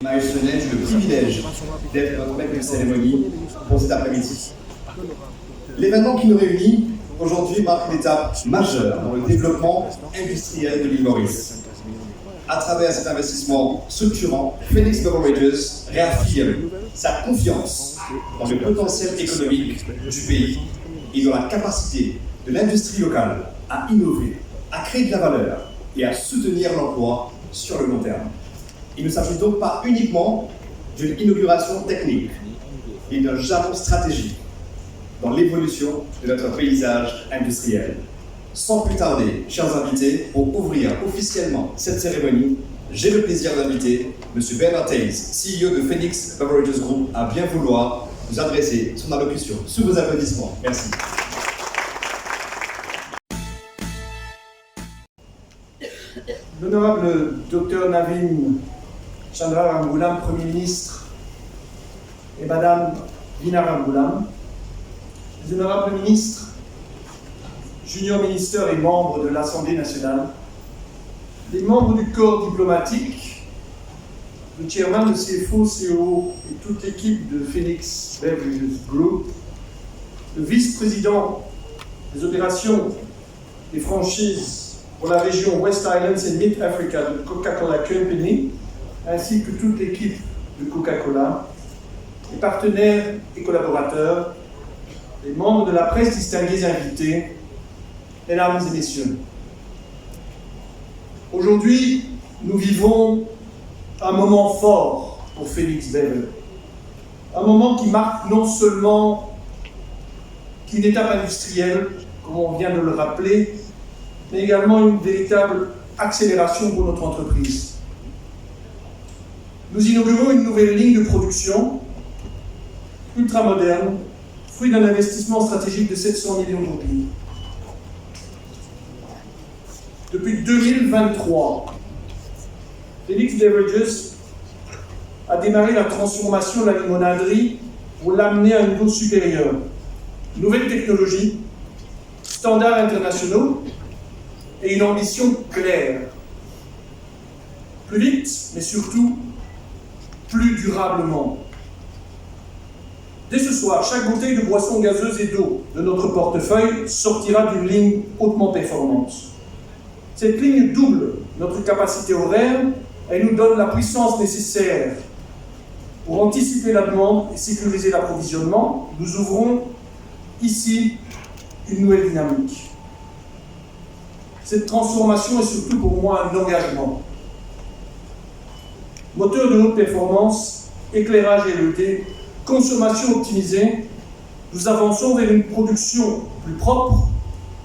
Maïsonnet, j'ai le privilège d'être votre maître de cérémonie pour cet après-midi. L'événement qui nous réunit aujourd'hui marque une étape majeure dans le développement industriel de l'île Maurice. À travers cet investissement structurant, Phoenix Beverages réaffirme sa confiance dans le potentiel économique du pays et dans la capacité de l'industrie locale à innover, à créer de la valeur et à soutenir l'emploi sur le long terme. Il ne s'agit donc pas uniquement d'une inauguration technique, mais d'un jalon stratégique dans l'évolution de notre paysage industriel. Sans plus tarder, chers invités, pour ouvrir officiellement cette cérémonie, j'ai le plaisir d'inviter M. Bernard Tails, CEO de Phoenix Beverages Group, à bien vouloir nous adresser son allocution. Sous vos applaudissements. Merci. L'honorable Dr Navin Chandra Ramgoolam, Premier ministre, et Madame Veena Ramgoolam, les honorables ministres, junior ministres et membres de l'Assemblée nationale, les membres du corps diplomatique, le chairman, le CFO, CEO et toute l'équipe de Phoenix Beverages Group, le vice-président des opérations des franchises pour la région West Islands et Mid-Africa de Coca-Cola Company, ainsi que toute l'équipe de Coca-Cola, les partenaires et collaborateurs, les membres de la presse distingués invités, mesdames et messieurs. Aujourd'hui, nous vivons un moment fort pour Phoenix Beverages. Un moment qui marque non seulement une étape industrielle, comme on vient de le rappeler, mais également une véritable accélération pour notre entreprise. Nous inaugurons une nouvelle ligne de production ultramoderne, fruit d'un investissement stratégique de 700 millions de roupies. Depuis 2023, Phoenix Beverages a démarré la transformation de la limonaderie pour l'amener à un niveau supérieur. Nouvelles technologies, standards internationaux et une ambition claire. Plus vite, mais surtout plus durablement. Dès ce soir, chaque bouteille de boisson gazeuse et d'eau de notre portefeuille sortira d'une ligne hautement performante. Cette ligne double notre capacité horaire et nous donne la puissance nécessaire pour anticiper la demande et sécuriser l'approvisionnement. Nous ouvrons ici une nouvelle dynamique. Cette transformation est surtout pour moi un engagement. Moteur de notre performance, éclairage LED, consommation optimisée, nous avançons vers une production plus propre,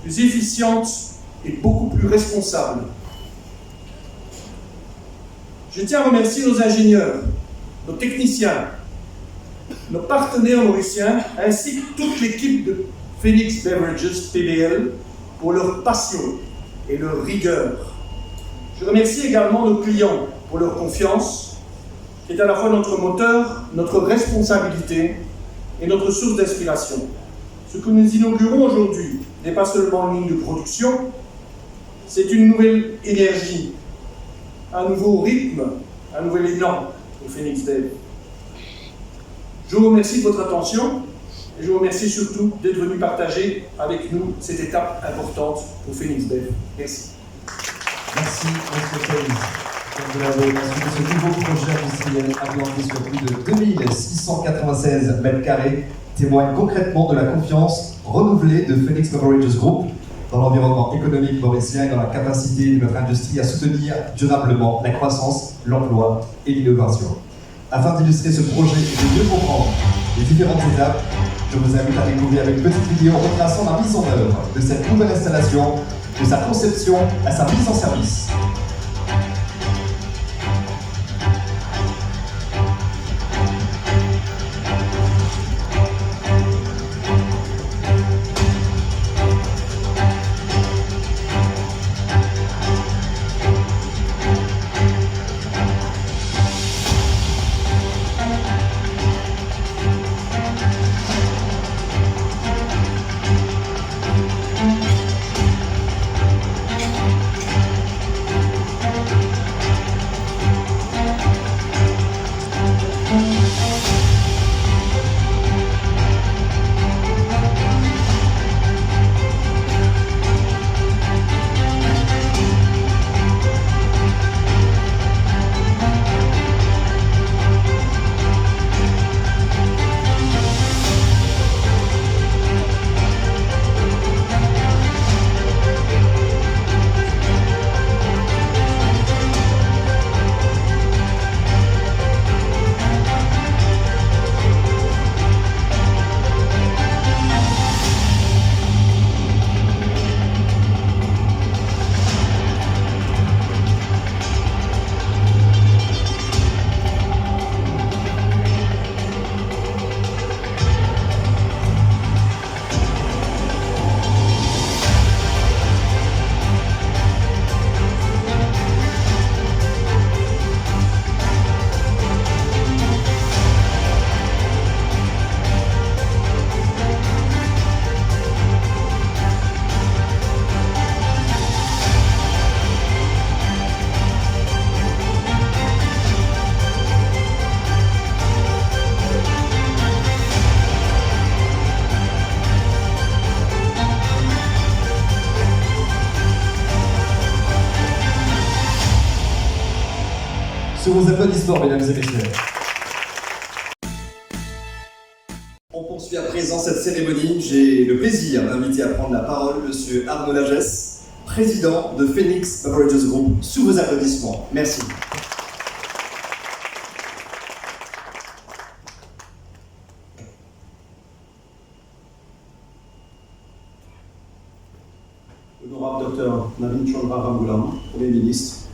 plus efficiente et beaucoup plus responsable. Je tiens à remercier nos ingénieurs, nos techniciens, nos partenaires mauriciens, ainsi que toute l'équipe de Phoenix Beverages PBL pour leur passion et leur rigueur. Je remercie également nos clients pour leur confiance, qui est à la fois notre moteur, notre responsabilité et notre source d'inspiration. Ce que nous inaugurons aujourd'hui n'est pas seulement une ligne de production, c'est une nouvelle énergie, un nouveau rythme, un nouvel élan pour Phoenix Bev. Je vous remercie de votre attention et je vous remercie surtout d'être venu partager avec nous cette étape importante pour Phoenix Bev. Merci. Merci, M. Tails. Comme vous l'avez mentionné, ce nouveau projet industriel implanté sur plus de 2696 m² témoigne concrètement de la confiance renouvelée de Phoenix Beverages Group dans l'environnement économique mauricien et dans la capacité de notre industrie à soutenir durablement la croissance, l'emploi et l'innovation. Afin d'illustrer ce projet et de mieux comprendre les différentes étapes, je vous invite à découvrir une petite vidéo retraçant la mise en œuvre de cette nouvelle installation, de sa conception à sa mise en service. Sous vos applaudissements, mesdames et messieurs. On poursuit à présent cette cérémonie. J'ai le plaisir d'inviter à prendre la parole Monsieur Arnaud Lagesse, président de Phoenix Beverages Group. Sous vos applaudissements. Merci. Honorable Dr Navin Chandra Ramgoolam, Premier ministre,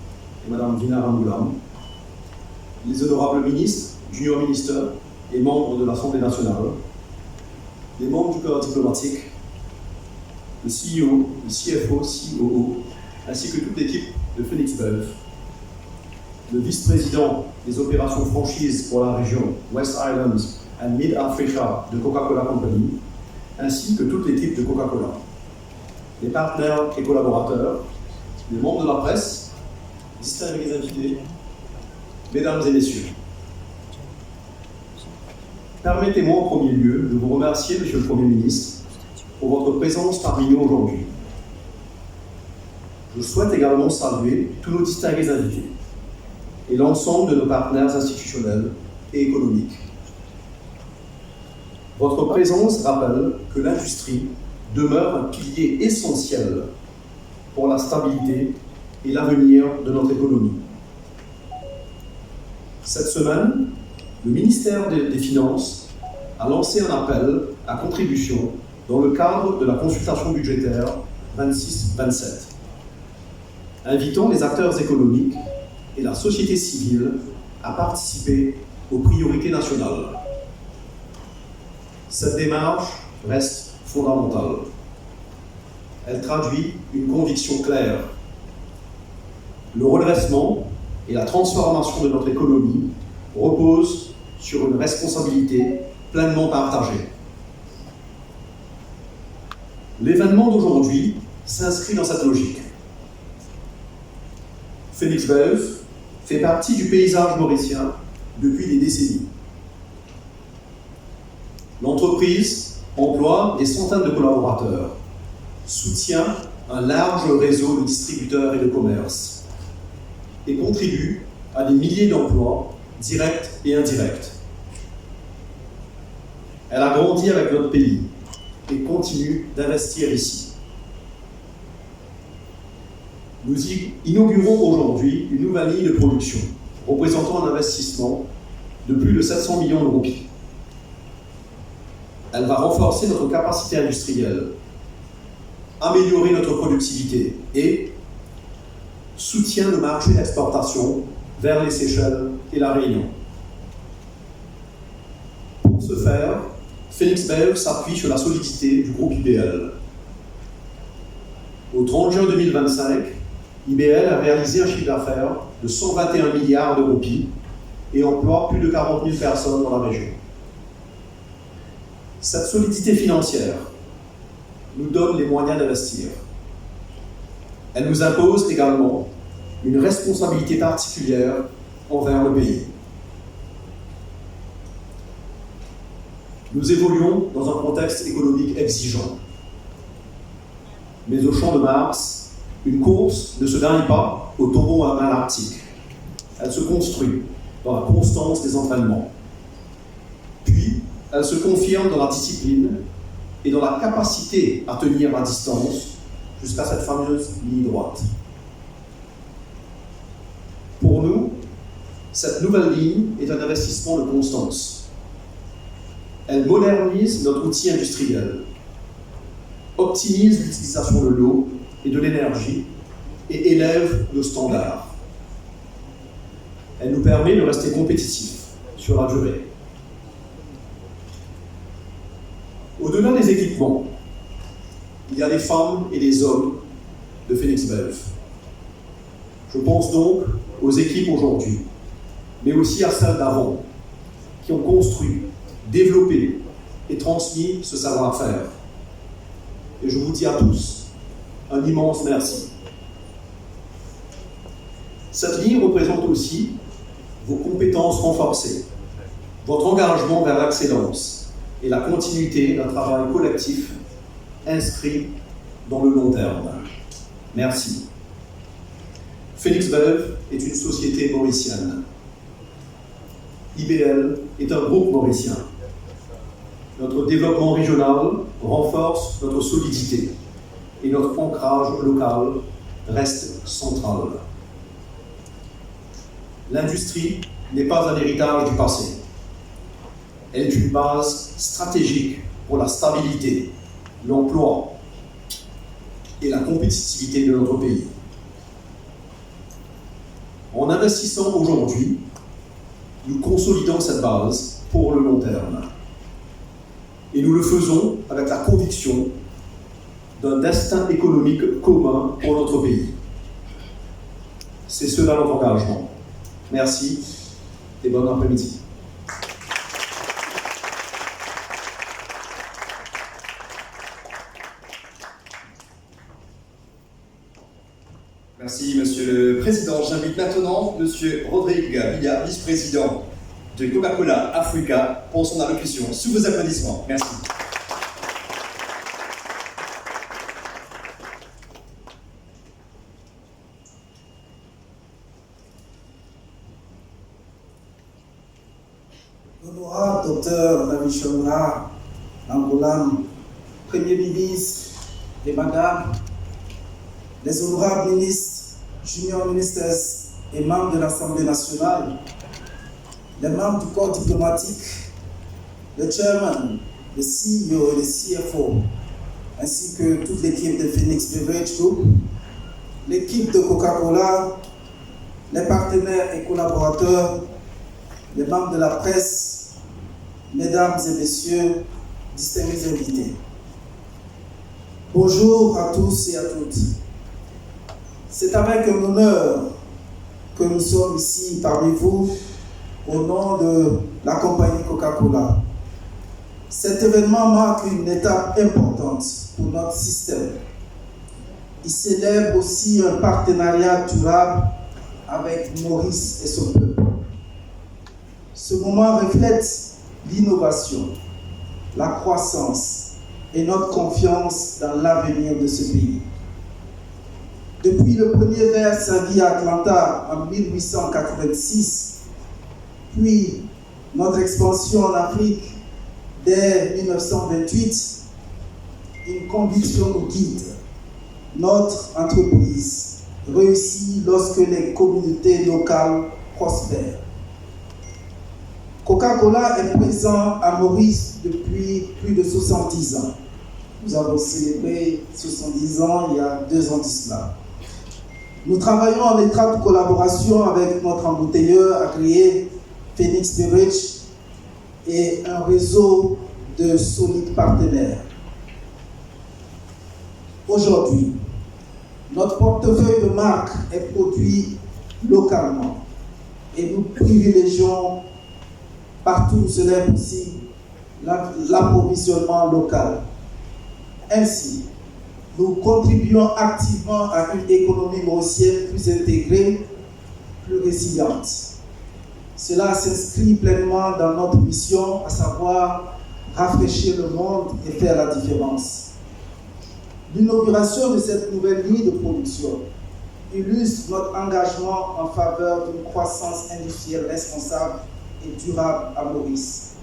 et Madame Veena Ramgoolam, les honorables ministres, junior ministers et membres de l'Assemblée nationale, les membres du corps diplomatique, le CEO, le CFO, COO, ainsi que toute l'équipe de Phoenix Bev, le vice-président des opérations franchises pour la région West Islands and Mid-Africa de Coca-Cola Company, ainsi que toute l'équipe de Coca-Cola, les partenaires et collaborateurs, les membres de la presse, distingués invités, mesdames et messieurs. Permettez-moi en premier lieu de vous remercier, Monsieur le Premier ministre, pour votre présence parmi nous aujourd'hui. Je souhaite également saluer tous nos distingués invités et l'ensemble de nos partenaires institutionnels et économiques. Votre présence rappelle que l'industrie demeure un pilier essentiel pour la stabilité et l'avenir de notre économie. Cette semaine, le ministère des Finances a lancé un appel à contribution dans le cadre de la consultation budgétaire 26-27, invitant les acteurs économiques et la société civile à participer aux priorités nationales. Cette démarche reste fondamentale. Elle traduit une conviction claire. Le redressement et la transformation de notre économie reposent sur une responsabilité pleinement partagée. L'événement d'aujourd'hui s'inscrit dans cette logique. Phoenix Bev fait partie du paysage mauricien depuis des décennies. L'entreprise emploie des centaines de collaborateurs, soutient un large réseau de distributeurs et de commerces et contribue à des milliers d'emplois directs et indirects. Elle a grandi avec notre pays et continue d'investir ici. Nous inaugurons aujourd'hui une nouvelle ligne de production représentant un investissement de plus de 700 millions de roupies. Elle va renforcer notre capacité industrielle, améliorer notre productivité et soutient le marché d'exportation vers les Seychelles et la Réunion. Pour ce faire, Phoenix Bev s'appuie sur la solidité du groupe IBL. Au 30 juin 2025, IBL a réalisé un chiffre d'affaires de 121 milliards de roupies et emploie plus de 40 000 personnes dans la région. Cette solidité financière nous donne les moyens d'investir. Elle nous impose également une responsabilité particulière envers le pays. Nous évoluons dans un contexte économique exigeant. Mais au Champ de Mars, une course ne se gagne pas au tombeau à main arctique. Elle se construit dans la constance des entraînements. Puis, elle se confirme dans la discipline et dans la capacité à tenir la distance jusqu'à cette fameuse ligne droite. Pour nous, cette nouvelle ligne est un investissement de constance. Elle modernise notre outil industriel, optimise l'utilisation de l'eau et de l'énergie et élève nos standards. Elle nous permet de rester compétitifs sur la durée. Au-delà des équipements, il y a les femmes et les hommes de Phoenix Bev. Je pense donc aux équipes aujourd'hui, mais aussi à celles d'avant, qui ont construit, développé et transmis ce savoir-faire. Et je vous dis à tous un immense merci. Cette ligne représente aussi vos compétences renforcées, votre engagement vers l'excellence et la continuité d'un travail collectif inscrit dans le long terme. Merci. Phoenix Bev est une société mauricienne. IBL est un groupe mauricien. Notre développement régional renforce notre solidité et notre ancrage local reste central. L'industrie n'est pas un héritage du passé. Elle est une base stratégique pour la stabilité, l'emploi et la compétitivité de notre pays. En investissant aujourd'hui, nous consolidons cette base pour le long terme. Et nous le faisons avec la conviction d'un destin économique commun pour notre pays. C'est cela notre engagement. Merci et bon après-midi. Merci, Monsieur le Président. J'invite maintenant Monsieur Rodrigue Villa, vice-président de Coca-Cola Africa, pour son allocution. Sous vos applaudissements. Merci. L'honorable Dr Nabi Chonra Ramgoolam, Premier ministre et Madame, les honorables ministres, junior ministres et membres de l'Assemblée nationale, les membres du corps diplomatique, le chairman, le CEO et le CFO, ainsi que toute l'équipe de Phoenix Beverage Group, l'équipe de Coca-Cola, les partenaires et collaborateurs, les membres de la presse, mesdames et messieurs, distingués invités. Bonjour à tous et à toutes. C'est avec un honneur que nous sommes ici parmi vous au nom de la compagnie Coca-Cola. Cet événement marque une étape importante pour notre système. Il célèbre aussi un partenariat durable avec Maurice et son peuple. Ce moment reflète l'innovation, la croissance et notre confiance dans l'avenir de ce pays. Depuis le premier verre servi à Atlanta en 1886, puis notre expansion en Afrique dès 1928, une conviction nous guide. Notre entreprise réussit lorsque les communautés locales prospèrent. Coca-Cola est présent à Maurice depuis plus de 70 ans. Nous avons célébré 70 ans il y a 2 ans de cela. Nous travaillons en étroite collaboration avec notre embouteilleur agréé Phoenix Beverage et un réseau de solides partenaires. Aujourd'hui, notre portefeuille de marque est produit localement et nous privilégions partout où cela est possible l'approvisionnement local. Ainsi, nous contribuons activement à une économie mauricienne plus intégrée, plus résiliente. Cela s'inscrit pleinement dans notre mission, à savoir rafraîchir le monde et faire la différence. L'inauguration de cette nouvelle ligne de production illustre notre engagement en faveur d'une croissance industrielle responsable et durable à Maurice.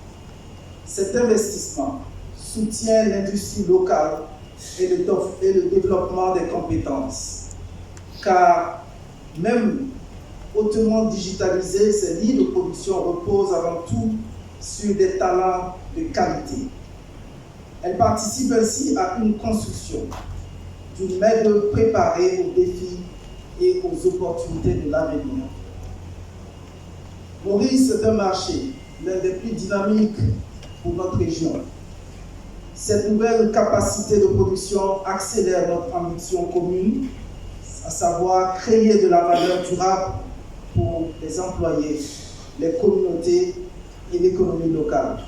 Cet investissement soutient l'industrie locale et le développement des compétences. Car même hautement digitalisées, ces lignes de production reposent avant tout sur des talents de qualité. Elles participent ainsi à une construction d'une main-d'œuvre préparée aux défis et aux opportunités de l'avenir. Maurice est un marché, l'un des plus dynamiques pour notre région. Cette nouvelle capacité de production accélère notre ambition commune, à savoir créer de la valeur durable pour les employés, les communautés et l'économie locale.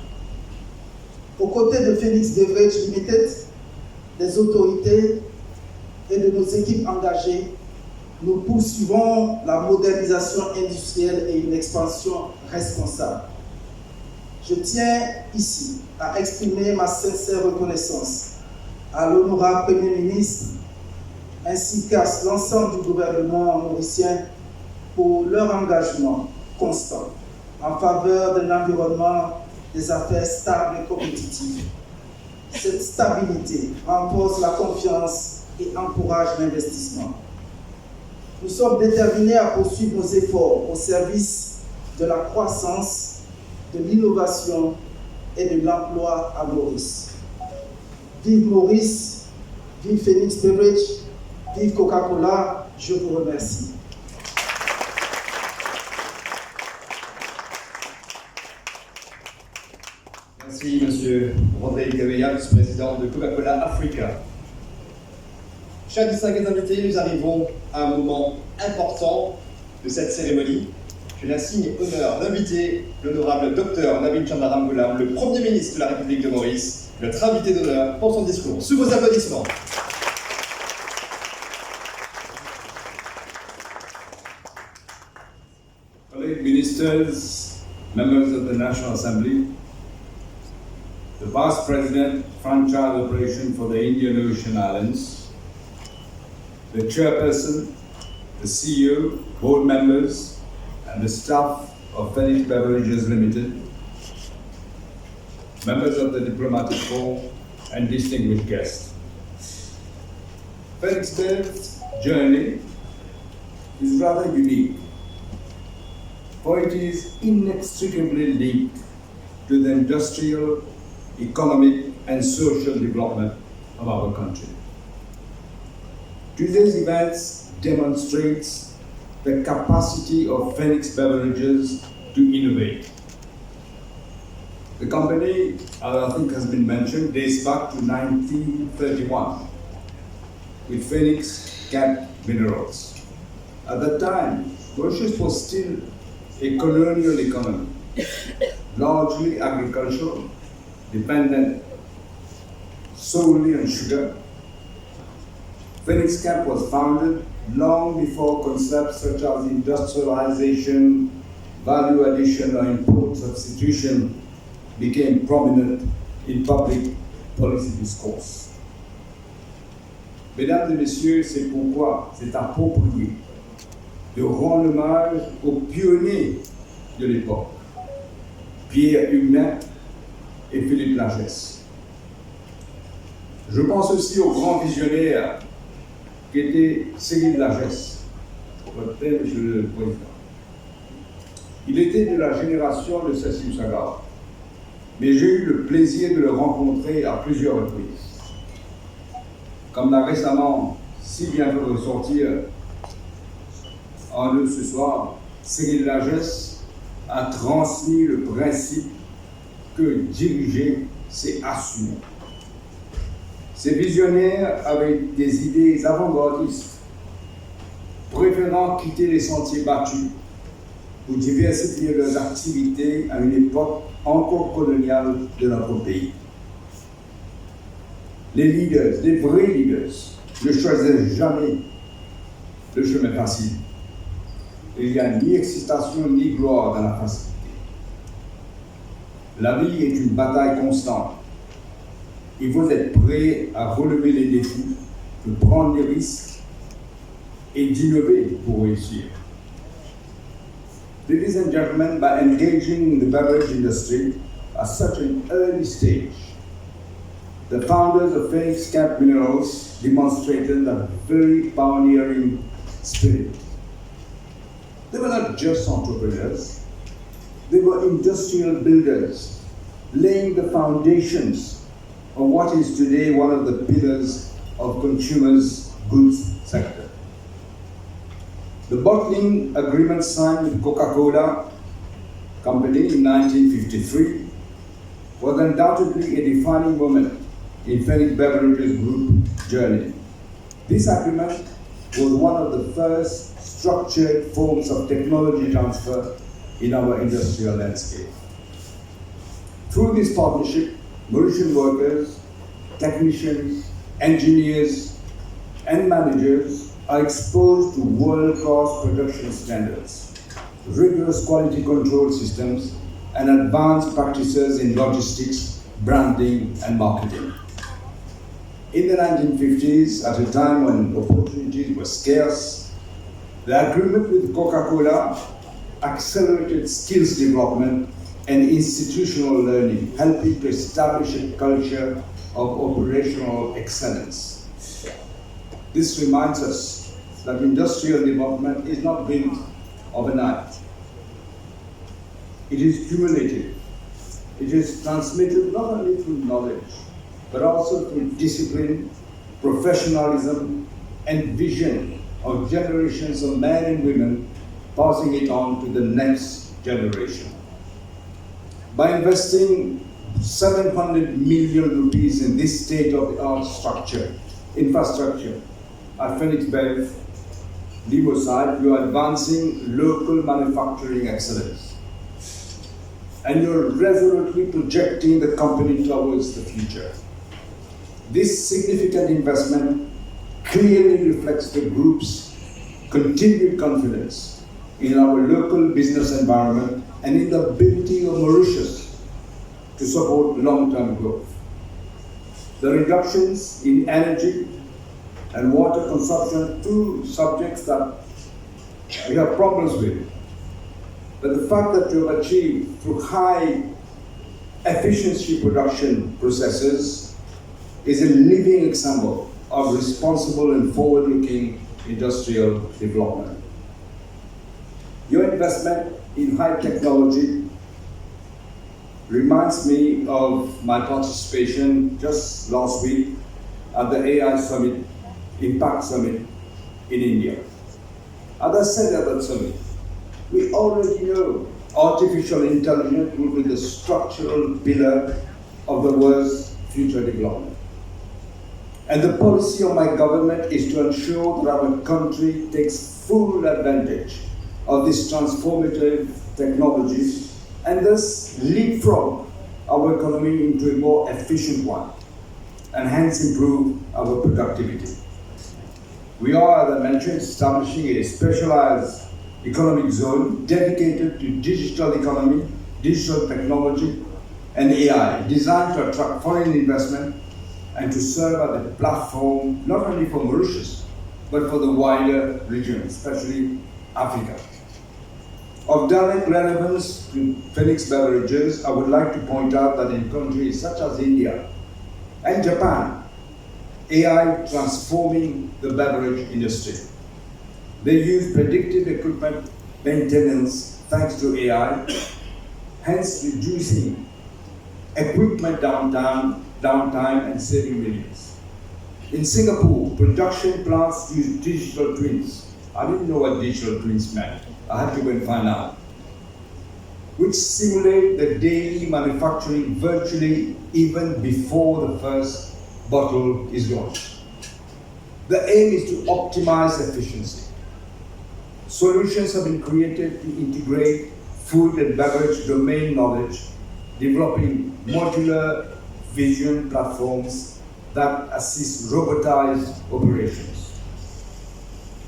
Aux côtés de Phoenix Beverage Limited, des autorités et de nos équipes engagées, nous poursuivons la modernisation industrielle et une expansion responsable. Je tiens ici à exprimer ma sincère reconnaissance à l'honorable Premier ministre ainsi qu'à l'ensemble du gouvernement mauricien pour leur engagement constant en faveur d'un environnement des affaires stable et compétitif. Cette stabilité renforce la confiance et encourage l'investissement. Nous sommes déterminés à poursuivre nos efforts au service de la croissance, de l'innovation et de l'emploi à Maurice. Vive Maurice, vive Phoenix Beverage, vive Coca-Cola, je vous remercie. Merci, Monsieur Rodrigue Gabeya, vice-président de Coca-Cola Africa. Chers distingués invités, nous arrivons à un moment important de cette cérémonie. Je l'assigne honneur d'inviter l'honorable Dr Navin Chandra Ramgoolam, le Premier ministre de la République de Maurice, notre invité d'honneur pour son discours. Sous vos applaudissements. Colleagues, ministers, members of the National Assembly, the Vice President, Franchise Operation for the Indian Ocean Islands, the Chairperson, the CEO, board members, and the staff of Phoenix Beverages Limited, members of the diplomatic corps, and distinguished guests. Phoenix Bev's journey is rather unique, for it is inextricably linked to the industrial, economic, and social development of our country. Today's events demonstrates the capacity of Phoenix Beverages to innovate. The company, as I think has been mentioned, dates back to 1931 with Phoenix Cap Minerals. At that time, Mauritius was still a colonial economy, largely agricultural, dependent solely on sugar. Phoenix Cap was founded long before concepts such as industrialization, value addition, or import substitution became prominent in public policy discourse. Mesdames et messieurs, c'est pourquoi c'est approprié de rendre hommage aux pionniers de l'époque, Pierre Huguenin et Philippe Lagesse. Je pense aussi au grand visionnaire qui était Cyril Lagesse, Monsieur le Président. Il était de la génération de Cécile Sagard, mais j'ai eu le plaisir de le rencontrer à plusieurs reprises. Comme l'a récemment si bien fait ressortir en eux ce soir, Cyril Lagesse a transmis le principe que diriger, c'est assumer. Ces visionnaires avaient des idées avant-gardistes, préférant quitter les sentiers battus pour diversifier leurs activités à une époque encore coloniale de notre pays. Les leaders, les vrais leaders, ne choisissent jamais le chemin facile. Il n'y a ni excitation ni gloire dans la facilité. La vie est une bataille constante. Il faut être prêt à relever les défis, de prendre des risques et d'innover pour réussir. Ladies and gentlemen, by engaging in the beverage industry at such an early stage, the founders of Phoenix Cap Minerals demonstrated a very pioneering spirit. They were not just entrepreneurs, they were industrial builders, laying the foundations of what is today one of the pillars of consumers' goods sector. The bottling agreement signed with Coca-Cola Company in 1953 was undoubtedly a defining moment in Phoenix Beverages Group journey. This agreement was one of the first structured forms of technology transfer in our industrial landscape. Through this partnership, Mauritian workers, technicians, engineers, and managers are exposed to world-class production standards, rigorous quality control systems, and advanced practices in logistics, branding, and marketing. In the 1950s, at a time when opportunities were scarce, the agreement with Coca-Cola accelerated skills development and institutional learning, helping to establish a culture of operational excellence. This reminds us that industrial development is not built overnight. It is cumulative. It is transmitted not only through knowledge, but also through discipline, professionalism, and vision of generations of men and women, passing it on to the next generation. By investing 700 million rupees in this state-of-the-art infrastructure at Phoenix Bev, Livoside, you are advancing local manufacturing excellence. And you're resolutely projecting the company towards the future. This significant investment clearly reflects the group's continued confidence in our local business environment and in the ability of Mauritius to support long-term growth. The reductions in energy and water consumption, two subjects that we have problems with. But the fact that you have achieved through high efficiency production processes is a living example of responsible and forward-looking industrial development. Your investment in high technology reminds me of my participation just last week at the AI Summit, Impact Summit in India. As I said at that summit, we already know artificial intelligence will be the structural pillar of the world's future development. And the policy of my government is to ensure that our country takes full advantage of this transformative technology and thus leapfrog our economy into a more efficient one and hence improve our productivity. We are, as I mentioned, establishing a specialized economic zone dedicated to digital economy, digital technology, and AI, designed to attract foreign investment and to serve as a platform not only for Mauritius, but for the wider region, especially Africa. Of direct relevance to Phoenix Beverages, I would like to point out that in countries such as India and Japan, AI transforming the beverage industry. They use predictive equipment maintenance thanks to AI, hence reducing equipment downtime and saving millions. In Singapore, production plants use digital twins. I didn't know what digital twins meant. I had to go and find out. Which simulate the daily manufacturing virtually even before the first bottle is launched. The aim is to optimize efficiency. Solutions have been created to integrate food and beverage domain knowledge, developing modular vision platforms that assist robotized operations.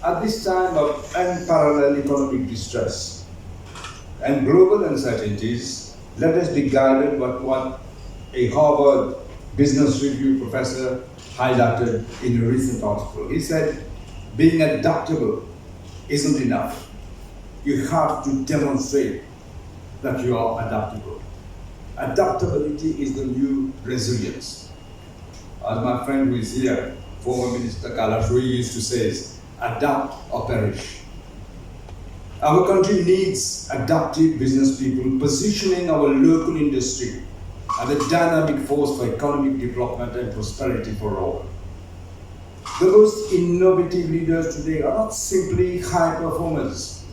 At this time of unparalleled economic distress and global uncertainties, let us be guided by what a Harvard Business Review professor highlighted in a recent article. He said, being adaptable isn't enough. You have to demonstrate that you are adaptable. Adaptability is the new resilience. As my friend who is here, former Minister Kalashoi used to say, adapt or perish. Our country needs adaptive business people positioning our local industry as a dynamic force for economic development and prosperity for all. The most innovative leaders today are not simply high performers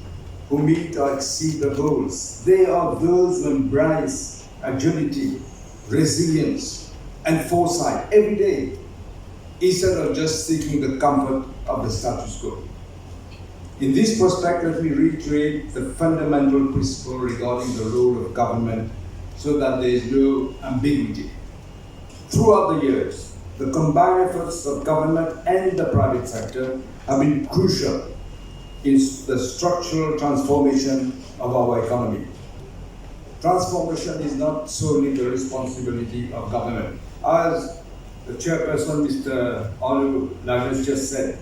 who meet or exceed the goals. They are those who embrace agility, resilience, and foresight every day, instead of just seeking the comfort of the status quo. In this prospect, let me reiterate the fundamental principle regarding the role of government so that there is no ambiguity. Throughout the years, the combined efforts of government and the private sector have been crucial in the structural transformation of our economy. Transformation is not solely the responsibility of government. As the chairperson, Mr. Arnaud Lagos, just said,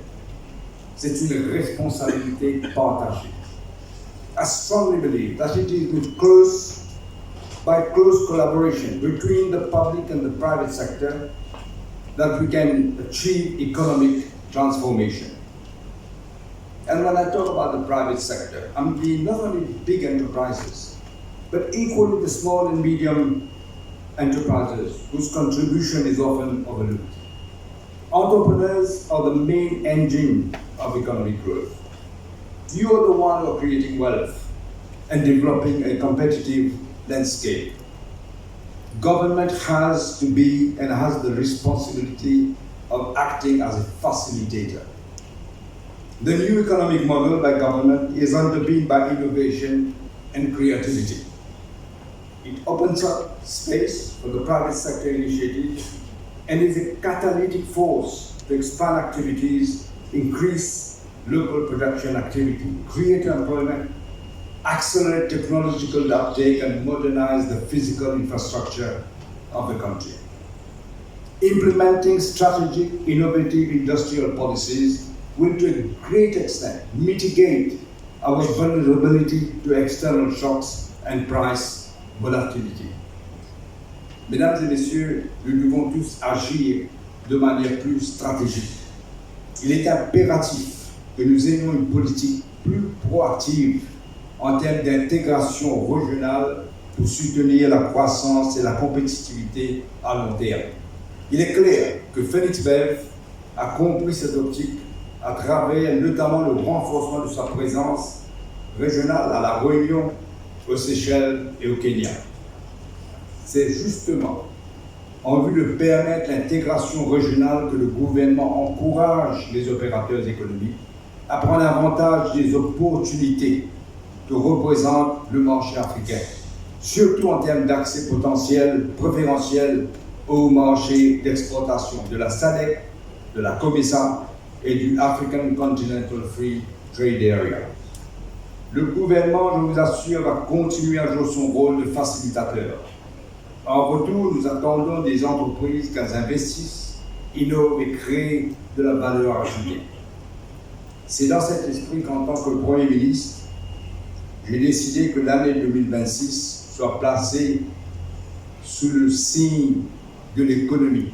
c'est une responsabilité partagée. I strongly believe that it is by close collaboration between the public and the private sector that we can achieve economic transformation. And when I talk about the private sector, I mean not only big enterprises, but equally the small and medium enterprises whose contribution is often overlooked. Entrepreneurs are the main engine of economic growth. You are the one who are creating wealth and developing a competitive landscape. Government has to be and has the responsibility of acting as a facilitator. The new economic model by government is underpinned by innovation and creativity. It opens up space for the private sector initiatives and is a catalytic force to expand activities, increase local production activity, create employment, accelerate technological uptake, and modernize the physical infrastructure of the country. Implementing strategic, innovative industrial policies will to a great extent mitigate our vulnerability to external shocks and price volatility. Mesdames et messieurs, nous devons tous agir de manière plus stratégique. Il est impératif que nous ayons une politique plus proactive en termes d'intégration régionale pour soutenir la croissance et la compétitivité à long terme. Il est clair que Phoenix Bev a compris cette optique à travers notamment le renforcement de sa présence régionale à La Réunion, aux Seychelles et au Kenya. C'est justement en vue de permettre l'intégration régionale que le gouvernement encourage les opérateurs économiques à prendre avantage des opportunités que représente le marché africain, surtout en termes d'accès potentiel préférentiel au marché d'exportation de la SADC, de la COMESA et du African Continental Free Trade Area. Le gouvernement, je vous assure, va continuer à jouer son rôle de facilitateur. En retour, nous attendons des entreprises qu'elles investissent, innovent et créent de la valeur ajoutée. C'est dans cet esprit qu'en tant que Premier ministre, j'ai décidé que l'année 2026 soit placée sous le signe de l'économie,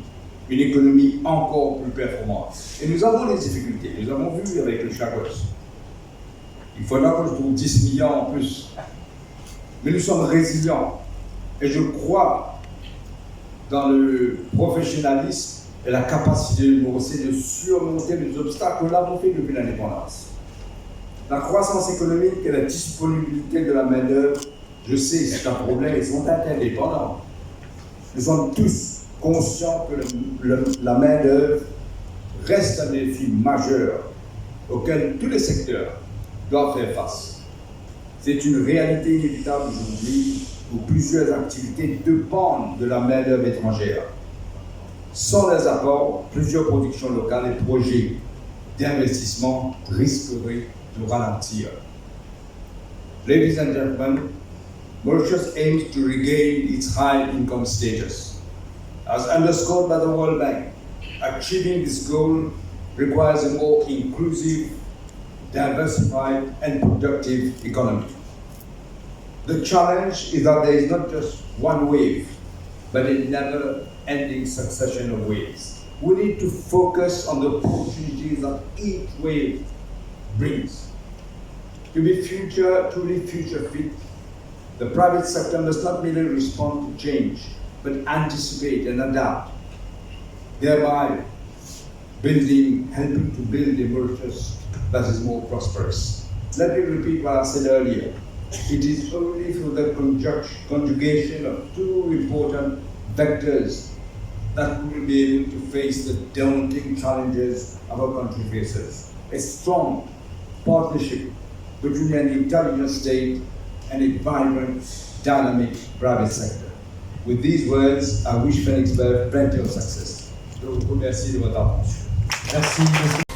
une économie encore plus performante. Et nous avons des difficultés, nous avons vu avec le Chagos. Il faudra que je trouve 10 milliards en plus. Mais nous sommes résilients. Et je crois dans le professionnalisme et la capacité de nous de surmonter les obstacles. Nous l'avons fait depuis l'indépendance. La croissance économique et la disponibilité de la main-d'œuvre, je sais, c'est un problème, ils sont interdépendants. Nous sommes tous conscients que la main-d'œuvre reste un défi majeur auquel tous les secteurs doivent faire face. C'est une réalité inévitable aujourd'hui où plusieurs activités dépendent de la main-d'œuvre étrangère. Sans les apports, plusieurs productions locales et projets d'investissement risqueraient de ralentir. Ladies and gentlemen, Mauritius aims to regain its high income status. As underscored by the World Bank, achieving this goal requires a more inclusive, diversified and productive economy. The challenge is that there is not just one wave, but a never-ending succession of waves. We need to focus on the opportunities that each wave brings. To be truly future fit, the private sector must not merely respond to change, but anticipate and adapt, thereby helping to build a Mauritius that is more prosperous. Let me repeat what I said earlier. It is only through the conjugation of two important vectors that we will be able to face the daunting challenges our country faces. A strong partnership between an intelligent state and a vibrant, dynamic private sector. With these words, I wish Phoenix Bev plenty of success. Je vous remercie de votre attention. Merci.